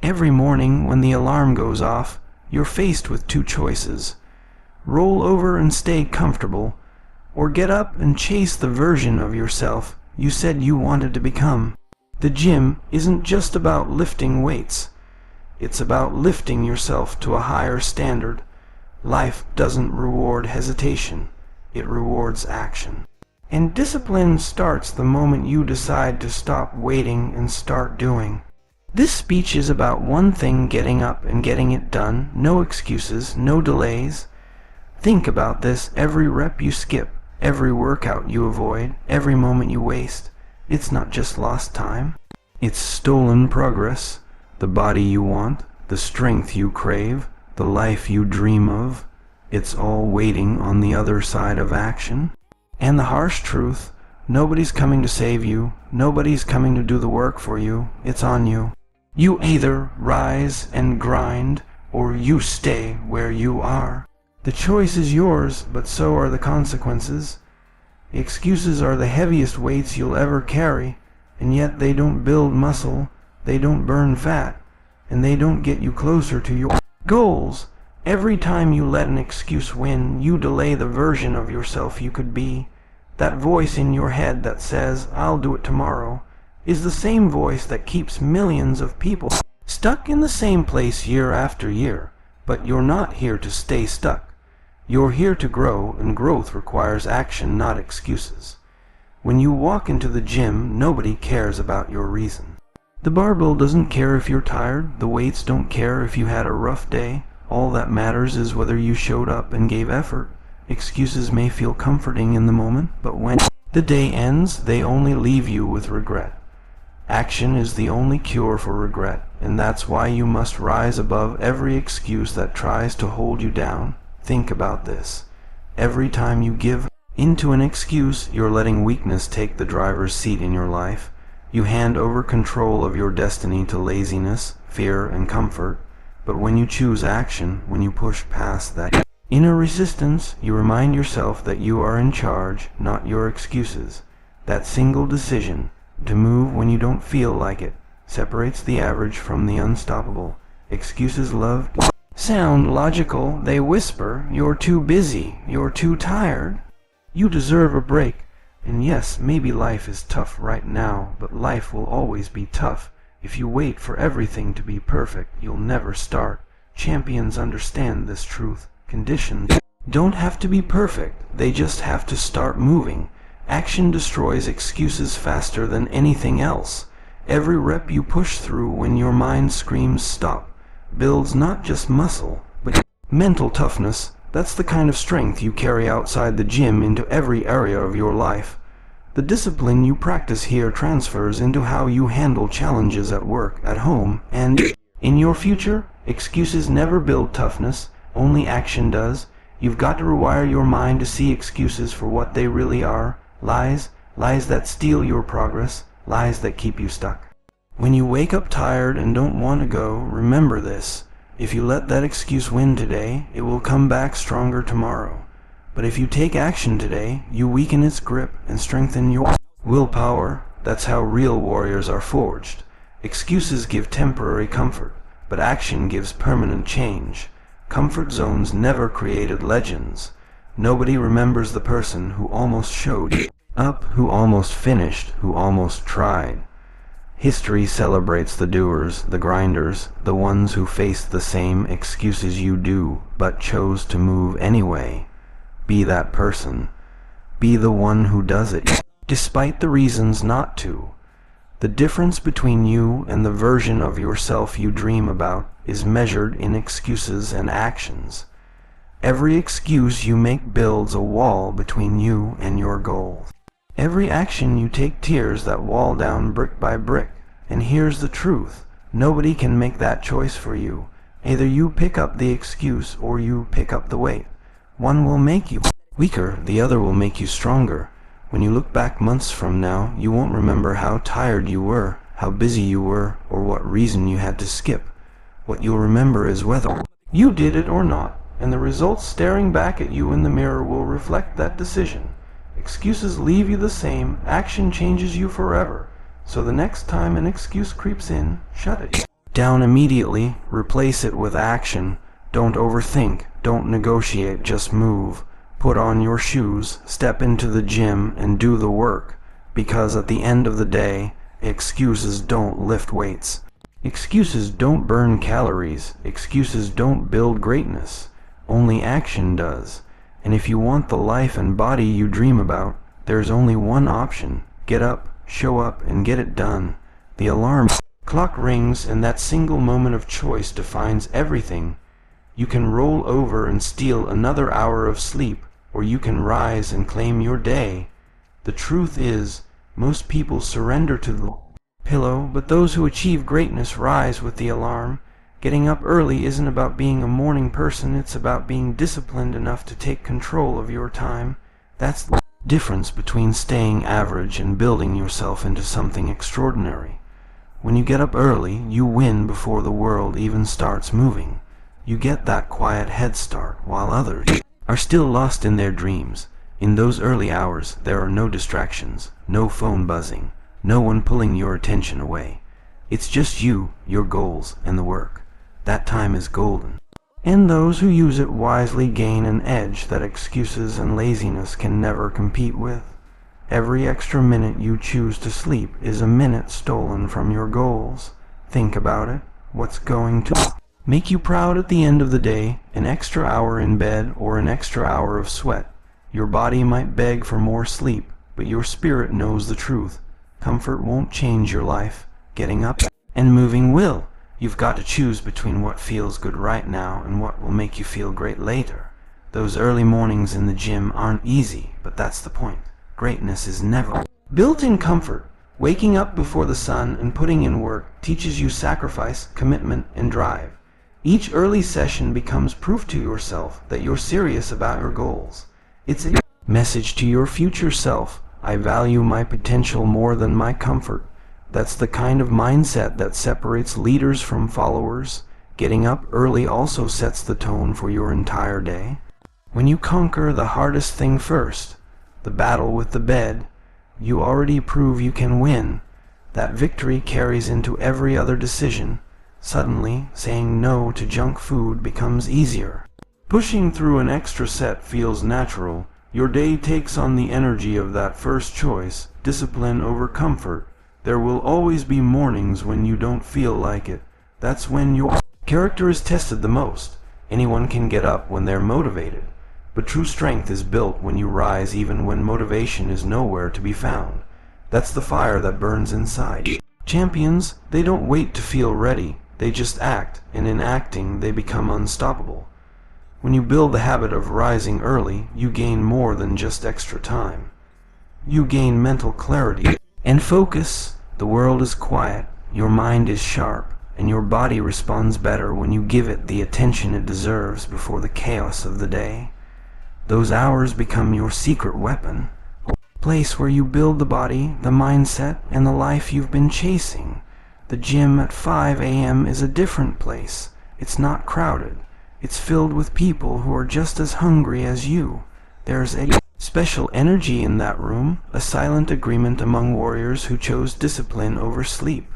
Every morning when the alarm goes off, you're faced with two choices. Roll over and stay comfortable, or get up and chase the version of yourself you said you wanted to become. The gym isn't just about lifting weights. It's about lifting yourself to a higher standard. Life doesn't reward hesitation. It rewards action. And discipline starts the moment you decide to stop waiting and start doing. This speech is about one thing: getting up and getting it done. No excuses, no delays. Think about this: every rep you skip, every workout you avoid, every moment you waste, it's not just lost time. It's stolen progress. The body you want, the strength you crave, the life you dream of, it's all waiting on the other side of action. And the harsh truth: nobody's coming to save you, nobody's coming to do the work for you, it's on you. You either rise and grind, or you stay where you are. The choice is yours, but so are the consequences. Excuses are the heaviest weights you'll ever carry, and yet they don't build muscle, they don't burn fat, and they don't get you closer to your goals. Every time you let an excuse win, you delay the version of yourself you could be. That voice in your head that says, "I'll do it tomorrow," is the same voice that keeps millions of people stuck in the same place year after year. But you're not here to stay stuck. You're here to grow, and growth requires action, not excuses. When you walk into the gym, nobody cares about your reason. The barbell doesn't care if you're tired. The weights don't care if you had a rough day. All that matters is whether you showed up and gave effort. Excuses may feel comforting in the moment, but when the day ends, they only leave you with regret. Action is the only cure for regret, and that's why you must rise above every excuse that tries to hold you down. Think about this. Every time you give into an excuse, you're letting weakness take the driver's seat in your life. You hand over control of your destiny to laziness, fear, and comfort. But when you choose action, when you push past that inner resistance, you remind yourself that you are in charge, not your excuses. That single decision, to move when you don't feel like it, separates the average from the unstoppable. Excuses love sound logical. They whisper, "You're too busy, you're too tired, you deserve a break." And yes, maybe life is tough right now, but life will always be tough. If you wait for everything to be perfect, you'll never start. Champions understand this truth. Conditions don't have to be perfect, they just have to start moving. Action destroys excuses faster than anything else. Every rep you push through when your mind screams stop builds not just muscle, but mental toughness. That's the kind of strength you carry outside the gym into every area of your life. The discipline you practice here transfers into how you handle challenges at work, at home, and in your future. Excuses never build toughness, only action does. You've got to rewire your mind to see excuses for what they really are. Lies that steal your progress, lies that keep you stuck. When you wake up tired and don't want to go, remember this. If you let that excuse win today, it will come back stronger tomorrow. But if you take action today, you weaken its grip and strengthen your willpower. That's how real warriors are forged. Excuses give temporary comfort, but action gives permanent change. Comfort zones never created legends. Nobody remembers the person who almost showed up, who almost finished, who almost tried. History celebrates the doers, the grinders, the ones who faced the same excuses you do, but chose to move anyway. Be that person. Be the one who does it, despite the reasons not to. The difference between you and the version of yourself you dream about is measured in excuses and actions. Every excuse you make builds a wall between you and your goal. Every action you take tears that wall down brick by brick. And here's the truth. Nobody can make that choice for you. Either you pick up the excuse or you pick up the weight. One will make you weaker, the other will make you stronger. When you look back months from now, you won't remember how tired you were, how busy you were, or what reason you had to skip. What you'll remember is whether you did it or not, and the results staring back at you in the mirror will reflect that decision. Excuses leave you the same, action changes you forever. So the next time an excuse creeps in, shut it. down immediately, replace it with action. Don't overthink, don't negotiate, just move. Put on your shoes, step into the gym, and do the work. Because at the end of the day, excuses don't lift weights. Excuses don't burn calories. Excuses don't build greatness. Only action does. And if you want the life and body you dream about, there's only one option. Get up, show up, and get it done. The alarm clock rings, and that single moment of choice defines everything. You can roll over and steal another hour of sleep, or you can rise and claim your day. The truth is, most people surrender to the pillow, but those who achieve greatness rise with the alarm. Getting up early isn't about being a morning person, it's about being disciplined enough to take control of your time. That's the difference between staying average and building yourself into something extraordinary. When you get up early, you win before the world even starts moving. You get that quiet head start while others are still lost in their dreams. In those early hours, there are no distractions, no phone buzzing, no one pulling your attention away. It's just you, your goals, and the work. That time is golden. And those who use it wisely gain an edge that excuses and laziness can never compete with. Every extra minute you choose to sleep is a minute stolen from your goals. Think about it. What's going to make you proud at the end of the day? An extra hour in bed or an extra hour of sweat? Your body might beg for more sleep, but your spirit knows the truth. Comfort won't change your life. Getting up and moving will. You've got to choose between what feels good right now and what will make you feel great later. Those early mornings in the gym aren't easy, but that's the point. Greatness is never built in comfort. Waking up before the sun and putting in work teaches you sacrifice, commitment, and drive. Each early session becomes proof to yourself that you're serious about your goals. It's a message to your future self. I value my potential more than my comfort. That's the kind of mindset that separates leaders from followers. Getting up early also sets the tone for your entire day. When you conquer the hardest thing first, the battle with the bed, you already prove you can win. That victory carries into every other decision. Suddenly, saying no to junk food becomes easier. Pushing through an extra set feels natural. Your day takes on the energy of that first choice, discipline over comfort. There will always be mornings when you don't feel like it. That's when your character is tested the most. Anyone can get up when they're motivated, but true strength is built when you rise even when motivation is nowhere to be found. That's the fire that burns inside. Champions, they don't wait to feel ready. They just act, and in acting, they become unstoppable. When you build the habit of rising early, you gain more than just extra time. You gain mental clarity and focus. The world is quiet, your mind is sharp, and your body responds better when you give it the attention it deserves before the chaos of the day. Those hours become your secret weapon, a place where you build the body, the mindset, and the life you've been chasing. The gym at 5 a.m. is a different place. It's not crowded. It's filled with people who are just as hungry as you. There's a special energy in that room, a silent agreement among warriors who chose discipline over sleep.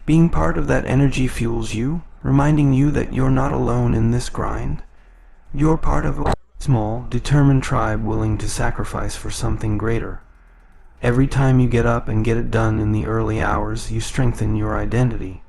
Being part of that energy fuels you, reminding you that you're not alone in this grind. You're part of a small, determined tribe willing to sacrifice for something greater. Every time you get up and get it done in the early hours, you strengthen your identity.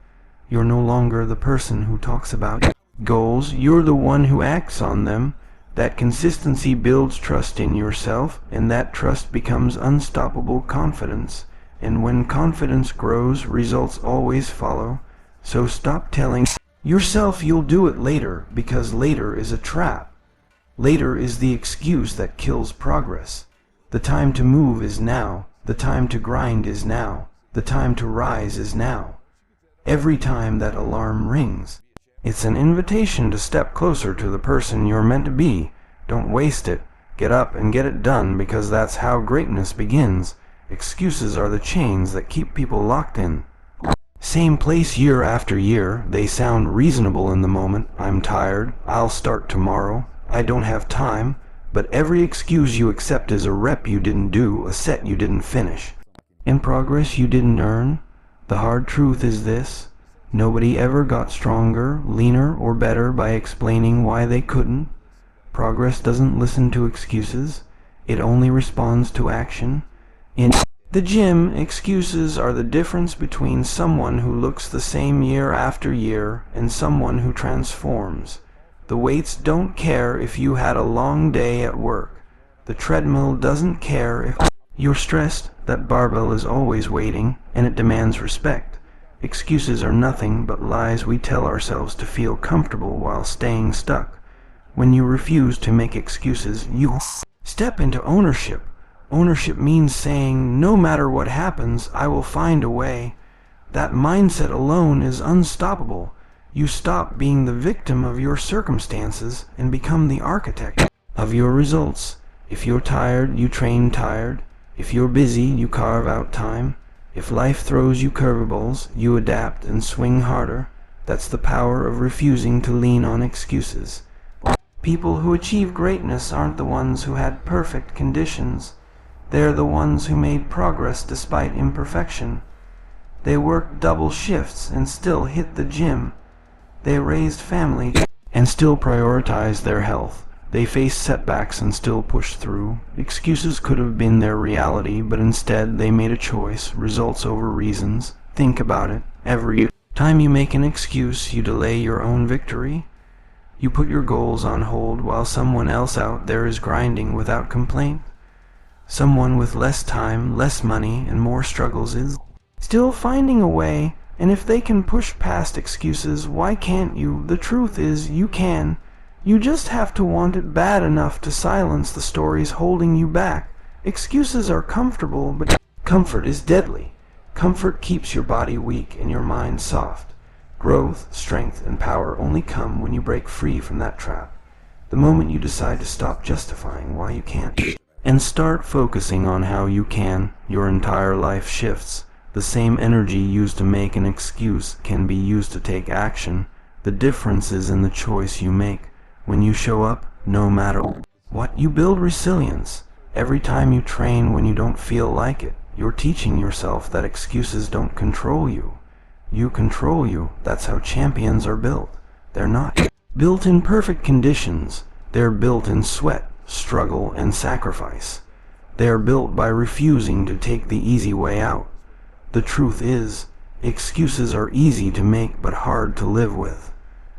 You're no longer the person who talks about goals, you're the one who acts on them. That consistency builds trust in yourself, and that trust becomes unstoppable confidence. And when confidence grows, results always follow. So stop telling yourself you'll do it later, because later is a trap. Later is the excuse that kills progress. The time to move is now. The time to grind is now. The time to rise is now. Every time that alarm rings, it's an invitation to step closer to the person you're meant to be. Don't waste it. Get up and get it done, because that's how greatness begins. Excuses are the chains that keep people locked in. Same place year after year. They sound reasonable in the moment. I'm tired. I'll start tomorrow. I don't have time. But every excuse you accept is a rep you didn't do, a set you didn't finish, and progress you didn't earn. The hard truth is this: Nobody ever got stronger, leaner, or better by explaining why they couldn't. Progress doesn't listen to excuses. It only responds to action. In the gym, excuses are the difference between someone who looks the same year after year and someone who transforms. The weights don't care if you had a long day at work. The treadmill doesn't care if you're stressed. That barbell is always waiting, and it demands respect. Excuses are nothing but lies we tell ourselves to feel comfortable while staying stuck. When you refuse to make excuses, you step into ownership. Ownership means saying, no matter what happens, I will find a way. That mindset alone is unstoppable. You stop being the victim of your circumstances and become the architect of your results. If you're tired, you train tired. If you're busy, you carve out time. If life throws you curveballs, you adapt and swing harder. That's the power of refusing to lean on excuses. People who achieve greatness aren't the ones who had perfect conditions. They're the ones who made progress despite imperfection. They worked double shifts and still hit the gym. They raised families and still prioritized their health. They faced setbacks and still pushed through. Excuses could have been their reality, but instead they made a choice, results over reasons. Think about it. Every time you make an excuse, you delay your own victory. You put your goals on hold while someone else out there is grinding without complaint. Someone with less time, less money, and more struggles is still finding a way, and if they can push past excuses, why can't you? The truth is, you can. You just have to want it bad enough to silence the stories holding you back. Excuses are comfortable, but comfort is deadly. Comfort keeps your body weak and your mind soft. Growth, strength, and power only come when you break free from that trap. The moment you decide to stop justifying why you can't and start focusing on how you can, your entire life shifts. The same energy used to make an excuse can be used to take action. The difference is in the choice you make. When you show up, no matter what, you build resilience. Every time you train when you don't feel like it, you're teaching yourself that excuses don't control you. You control you. That's how champions are built. They're not built in perfect conditions. They're built in sweat, struggle, and sacrifice. They are built by refusing to take the easy way out. The truth is, excuses are easy to make but hard to live with.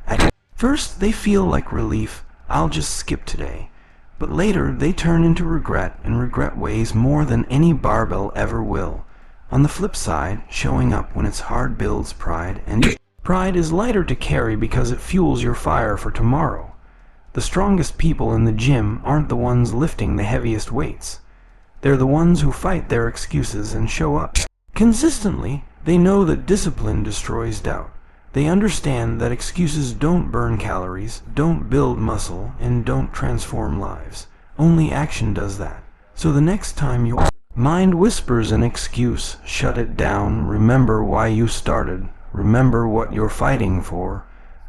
At first, they feel like relief. I'll just skip today. But later, they turn into regret, and regret weighs more than any barbell ever will. On the flip side, showing up when it's hard builds pride, and pride is lighter to carry because it fuels your fire for tomorrow. The strongest people in the gym aren't the ones lifting the heaviest weights. They're the ones who fight their excuses and show up consistently. They know that discipline destroys doubt. They understand that excuses don't burn calories, don't build muscle, and don't transform lives. Only action does that. So the next time your mind whispers an excuse, shut it down. Remember why you started. Remember what you're fighting for.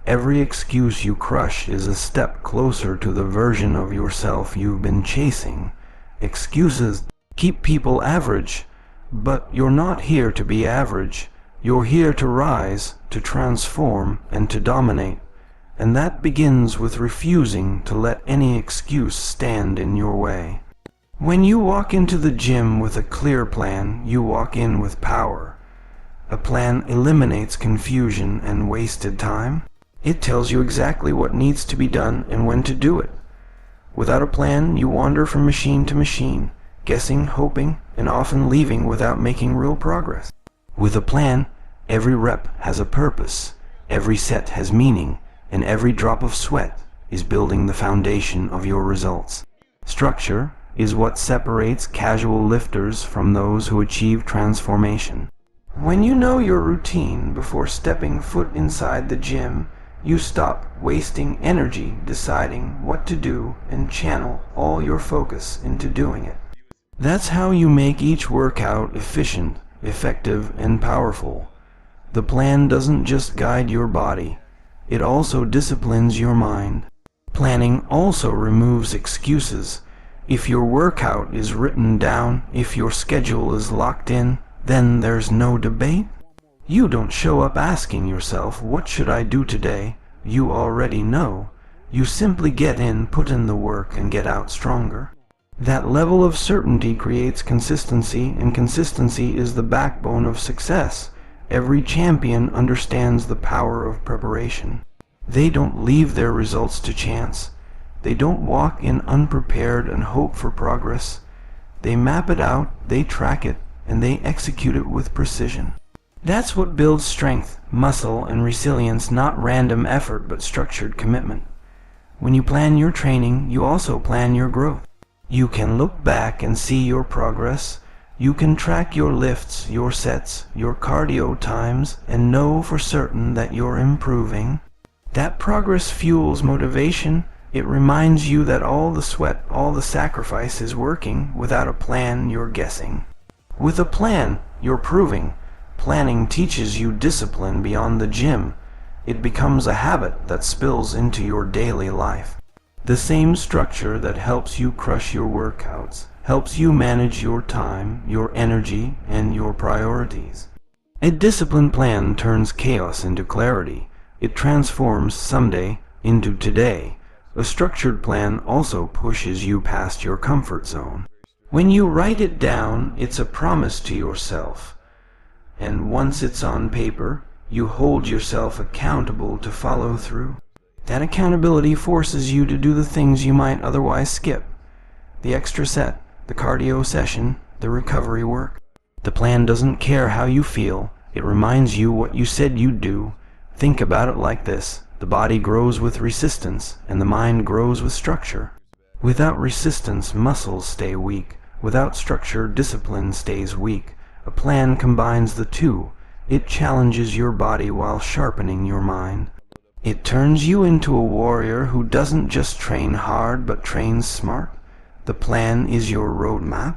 Every excuse you crush is a step closer to the version of yourself you've been chasing. Excuses keep people average, but you're not here to be average. You're here to rise, to transform, and to dominate. And that begins with refusing to let any excuse stand in your way. When you walk into the gym with a clear plan, you walk in with power. A plan eliminates confusion and wasted time. It tells you exactly what needs to be done and when to do it. Without a plan, you wander from machine to machine, guessing, hoping, and often leaving without making real progress. With a plan, every rep has a purpose, every set has meaning, and every drop of sweat is building the foundation of your results. Structure is what separates casual lifters from those who achieve transformation. When you know your routine before stepping foot inside the gym, you stop wasting energy deciding what to do and channel all your focus into doing it. That's how you make each workout efficient, effective, and powerful. The plan doesn't just guide your body, it also disciplines your mind. Planning also removes excuses. If your workout is written down, if your schedule is locked in, then there's no debate. You don't show up asking yourself, what should I do today? You already know. You simply get in, put in the work, and get out stronger. That level of certainty creates consistency, and consistency is the backbone of success. Every champion understands the power of preparation. They don't leave their results to chance. They don't walk in unprepared and hope for progress. They map it out, they track it, and they execute it with precision. That's what builds strength, muscle, and resilience, not random effort but structured commitment. When you plan your training, you also plan your growth. You can look back and see your progress. You can track your lifts, your sets, your cardio times, and know for certain that you're improving. That progress fuels motivation. It reminds you that all the sweat, all the sacrifice is working. Without a plan, you're guessing. With a plan, you're proving. Planning teaches you discipline beyond the gym. It becomes a habit that spills into your daily life. The same structure that helps you crush your workouts helps you manage your time, your energy, and your priorities. A disciplined plan turns chaos into clarity. It transforms someday into today. A structured plan also pushes you past your comfort zone. When you write it down, it's a promise to yourself. And once it's on paper, you hold yourself accountable to follow through. That accountability forces you to do the things you might otherwise skip. The extra set, the cardio session, the recovery work. The plan doesn't care how you feel. It reminds you what you said you'd do. Think about it like this. The body grows with resistance, and the mind grows with structure. Without resistance, muscles stay weak. Without structure, discipline stays weak. A plan combines the two. It challenges your body while sharpening your mind. It turns you into a warrior who doesn't just train hard but trains smart. The plan is your roadmap.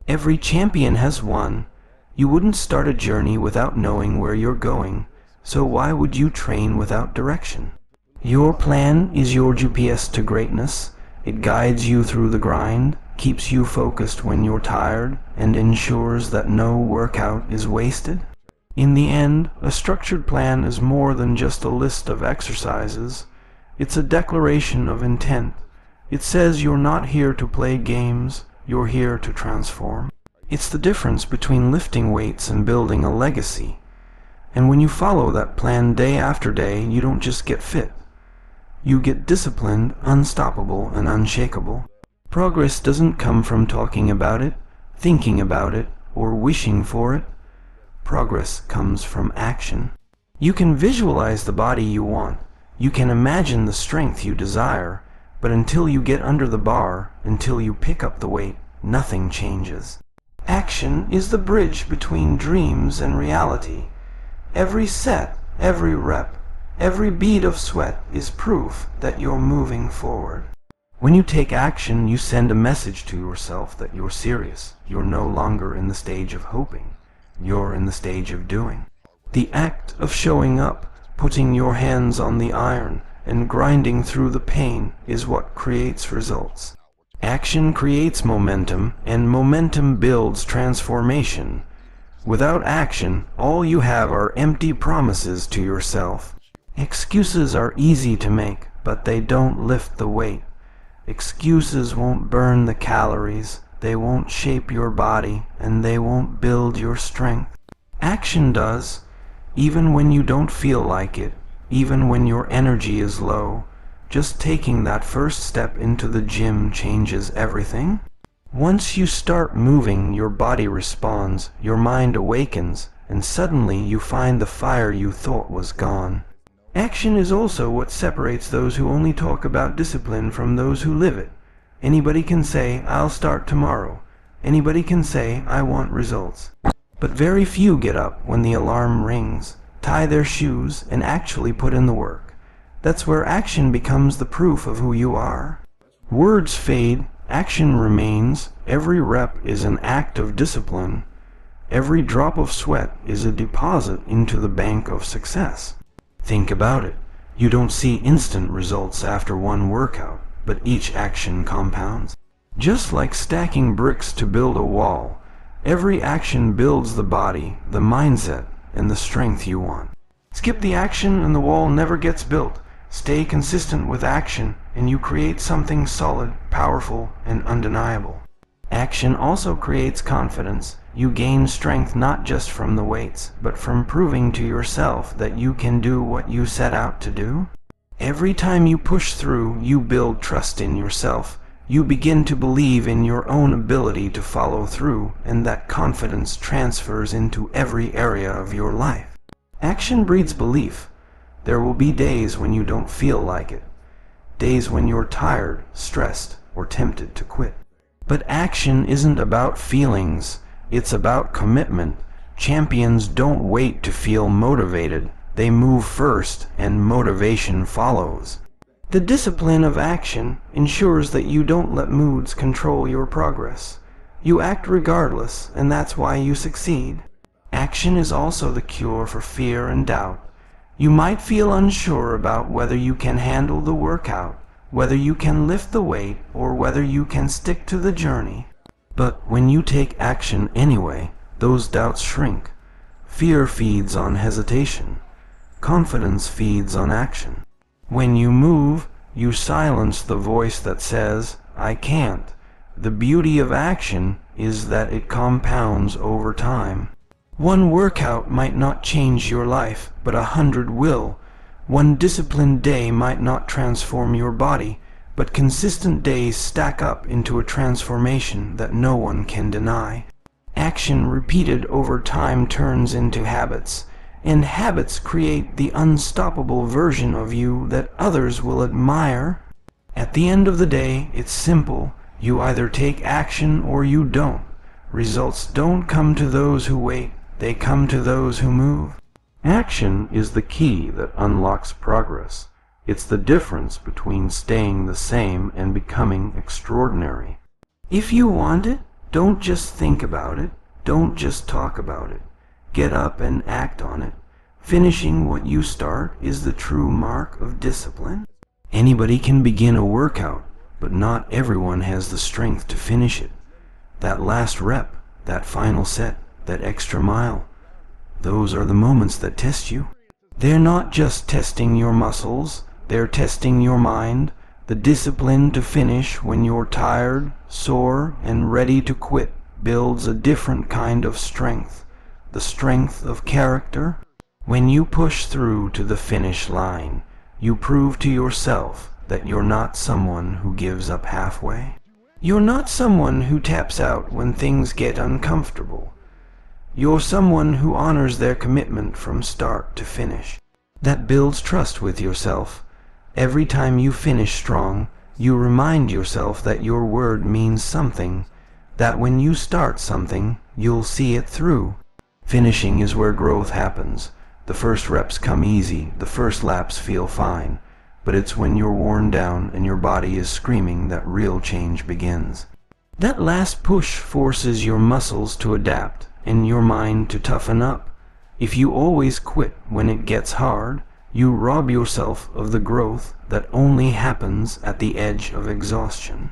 Every champion has one. You wouldn't start a journey without knowing where you're going, so why would you train without direction? Your plan is your GPS to greatness. It guides you through the grind, keeps you focused when you're tired, and ensures that no workout is wasted. In the end, a structured plan is more than just a list of exercises. It's a declaration of intent. It says you're not here to play games, you're here to transform. It's the difference between lifting weights and building a legacy. And when you follow that plan day after day, you don't just get fit. You get disciplined, unstoppable, and unshakable. Progress doesn't come from talking about it, thinking about it, or wishing for it. Progress comes from action. You can visualize the body you want. You can imagine the strength you desire. But until you get under the bar, until you pick up the weight, nothing changes. Action is the bridge between dreams and reality. Every set, every rep, every bead of sweat is proof that you're moving forward. When you take action, you send a message to yourself that you're serious. You're no longer in the stage of hoping. You're in the stage of doing. The act of showing up, putting your hands on the iron, and grinding through the pain is what creates results. Action creates momentum, and momentum builds transformation. Without action, all you have are empty promises to yourself. Excuses are easy to make, but they don't lift the weight. Excuses won't burn the calories, they won't shape your body, and they won't build your strength. Action does, even when you don't feel like it, even when your energy is low. Just taking that first step into the gym changes everything. Once you start moving, your body responds, your mind awakens, and suddenly you find the fire you thought was gone. Action is also what separates those who only talk about discipline from those who live it. Anybody can say, I'll start tomorrow. Anybody can say, I want results. But very few get up when the alarm rings, tie their shoes, and actually put in the work. That's where action becomes the proof of who you are. Words fade, action remains. Every rep is an act of discipline. Every drop of sweat is a deposit into the bank of success. Think about it. You don't see instant results after one workout, but each action compounds. Just like stacking bricks to build a wall, every action builds the body, the mindset, and the strength you want. Skip the action and the wall never gets built. Stay consistent with action and you create something solid, powerful, and undeniable. Action also creates confidence. You gain strength not just from the weights, but from proving to yourself that you can do what you set out to do. Every time you push through, you build trust in yourself. You begin to believe in your own ability to follow through, and that confidence transfers into every area of your life. Action breeds belief. There will be days when you don't feel like it. Days when you're tired, stressed, or tempted to quit. But action isn't about feelings. It's about commitment. Champions don't wait to feel motivated. They move first, and motivation follows. The discipline of action ensures that you don't let moods control your progress. You act regardless, and that's why you succeed. Action is also the cure for fear and doubt. You might feel unsure about whether you can handle the workout, whether you can lift the weight, or whether you can stick to the journey. But when you take action anyway, those doubts shrink. Fear feeds on hesitation. Confidence feeds on action. When you move, you silence the voice that says, "I can't." The beauty of action is that it compounds over time. One workout might not change your life, but 100 will. One disciplined day might not transform your body, but consistent days stack up into a transformation that no one can deny. Action repeated over time turns into habits, and habits create the unstoppable version of you that others will admire. At the end of the day, it's simple. You either take action or you don't. Results don't come to those who wait. They come to those who move. Action is the key that unlocks progress. It's the difference between staying the same and becoming extraordinary. If you want it, don't just think about it. Don't just talk about it. Get up and act on it. Finishing what you start is the true mark of discipline. Anybody can begin a workout, but not everyone has the strength to finish it. That last rep, that final set, that extra mile, those are the moments that test you. They're not just testing your muscles, they're testing your mind, the discipline to finish when you're tired, sore, and ready to quit builds a different kind of strength, the strength of character. When you push through to the finish line, you prove to yourself that you're not someone who gives up halfway. You're not someone who taps out when things get uncomfortable. You're someone who honors their commitment from start to finish. That builds trust with yourself. Every time you finish strong, you remind yourself that your word means something, that when you start something, you'll see it through. Finishing is where growth happens. The first reps come easy, the first laps feel fine, but it's when you're worn down and your body is screaming that real change begins. That last push forces your muscles to adapt and your mind to toughen up. If you always quit when it gets hard, you rob yourself of the growth that only happens at the edge of exhaustion.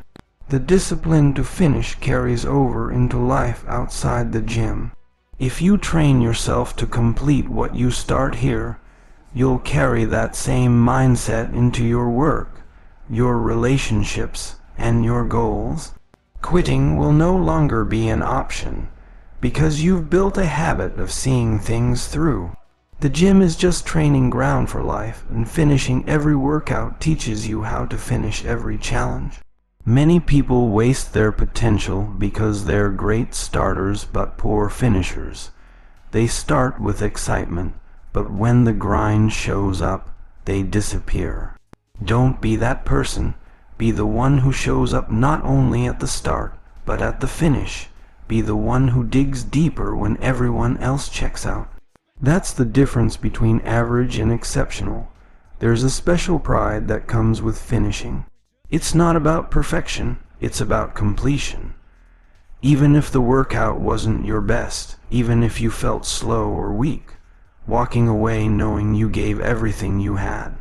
The discipline to finish carries over into life outside the gym. If you train yourself to complete what you start here, you'll carry that same mindset into your work, your relationships, and your goals. Quitting will no longer be an option, because you've built a habit of seeing things through. The gym is just training ground for life, and finishing every workout teaches you how to finish every challenge. Many people waste their potential because they're great starters but poor finishers. They start with excitement, but when the grind shows up, they disappear. Don't be that person. Be the one who shows up not only at the start, but at the finish. Be the one who digs deeper when everyone else checks out. That's the difference between average and exceptional. There's a special pride that comes with finishing. It's not about perfection, it's about completion. Even if the workout wasn't your best, even if you felt slow or weak, walking away knowing you gave everything you had,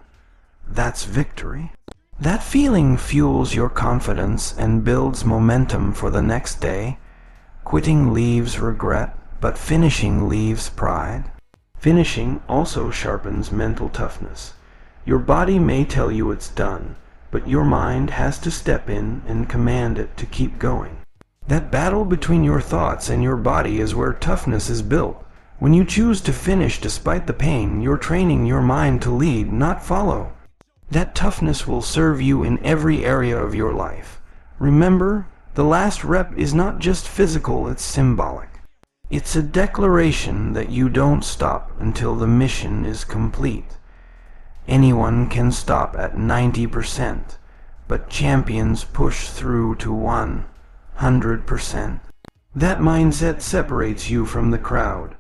that's victory. That feeling fuels your confidence and builds momentum for the next day. Quitting leaves regret, but finishing leaves pride. Finishing also sharpens mental toughness. Your body may tell you it's done, but your mind has to step in and command it to keep going. That battle between your thoughts and your body is where toughness is built. When you choose to finish despite the pain, you're training your mind to lead, not follow. That toughness will serve you in every area of your life. Remember, the last rep is not just physical, it's symbolic. It's a declaration that you don't stop until the mission is complete. Anyone can stop at 90%, but champions push through to 100%. That mindset separates you from the crowd.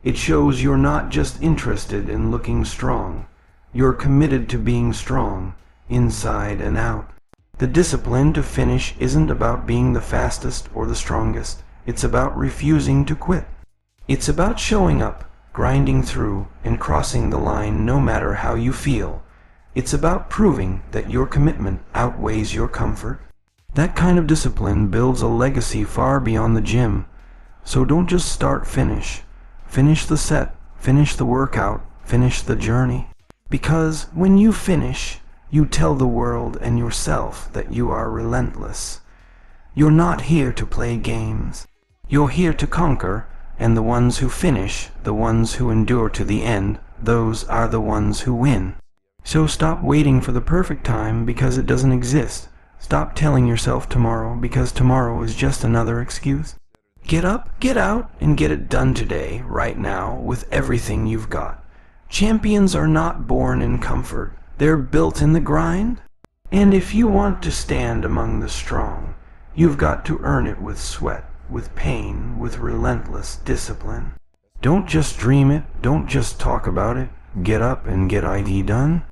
It shows you're not just interested in looking strong. You're committed to being strong, inside and out. The discipline to finish isn't about being the fastest or the strongest. It's about refusing to quit. It's about showing up, grinding through, and crossing the line no matter how you feel. It's about proving that your commitment outweighs your comfort. That kind of discipline builds a legacy far beyond the gym. So don't just start, finish. Finish the set, finish the workout, finish the journey. Because when you finish, you tell the world and yourself that you are relentless. You're not here to play games. You're here to conquer, and the ones who finish, the ones who endure to the end, those are the ones who win. So stop waiting for the perfect time because it doesn't exist. Stop telling yourself tomorrow because tomorrow is just another excuse. Get up, get out, and get it done today, right now, with everything you've got. Champions are not born in comfort. They're built in the grind. And if you want to stand among the strong, you've got to earn it with sweat, with pain, with relentless discipline. Don't just dream it, don't just talk about it. Get up and get ID done.